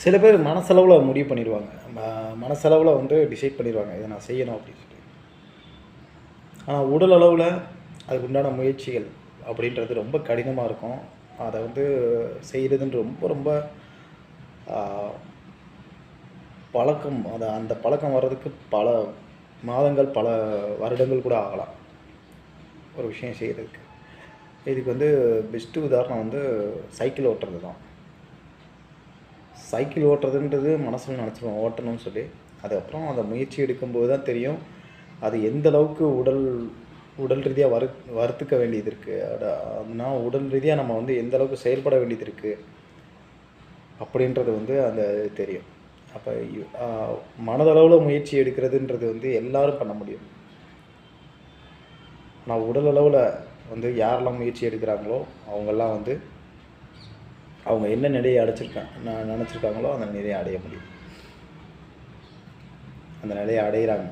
சில பேர் மனசளவில் முடிவு பண்ணிடுவாங்க. மனசளவில் வந்து டிசைட் பண்ணிடுவாங்க, இதை நான் செய்யணும் அப்படின்னு சொல்லி. ஆனால் உடல் அளவில் அதுக்கு உண்டான முயற்சிகள் அப்படின்றது ரொம்ப கடினமாக இருக்கும். அதை வந்து செய்கிறதுன்னு ரொம்ப ரொம்ப பழக்கம், அந்த பழக்கம் வர்றதுக்கு பல மாதங்கள், பல வருடங்கள் கூட ஆகலாம் ஒரு விஷயம் செய்கிறதுக்கு. இதுக்கு வந்து பெஸ்ட்டு உதாரணம் வந்து சைக்கிள் ஓட்டுறது தான். சைக்கிள் ஓட்டுறதுன்றது மனசில் நினச்சிருவோம் ஓட்டணும்னு சொல்லி. அதுக்கப்புறம் அந்த முயற்சி எடுக்கும்போது தான் தெரியும் அது எந்த அளவுக்கு உடல் ரீதியாக வருத்துக்க வேண்டியது இருக்குது. அதுனா உடல் ரீதியாக நம்ம வந்து எந்த அளவுக்கு செயல்பட வேண்டியது இருக்குது அப்படின்றது வந்து அந்த தெரியும். அப்போ மனதளவில் முயற்சி எடுக்கிறதுன்றது வந்து எல்லோரும் பண்ண முடியும். ஆனால் உடல் அளவில் வந்து யாரெல்லாம் முயற்சி எடுக்கிறாங்களோ அவங்கெல்லாம் வந்து அவங்க என்ன நிலையை நினச்சிருக்காங்களோ அந்த நிலையை அடைய முடியும். அந்த நிலையை அடைகிறாங்க.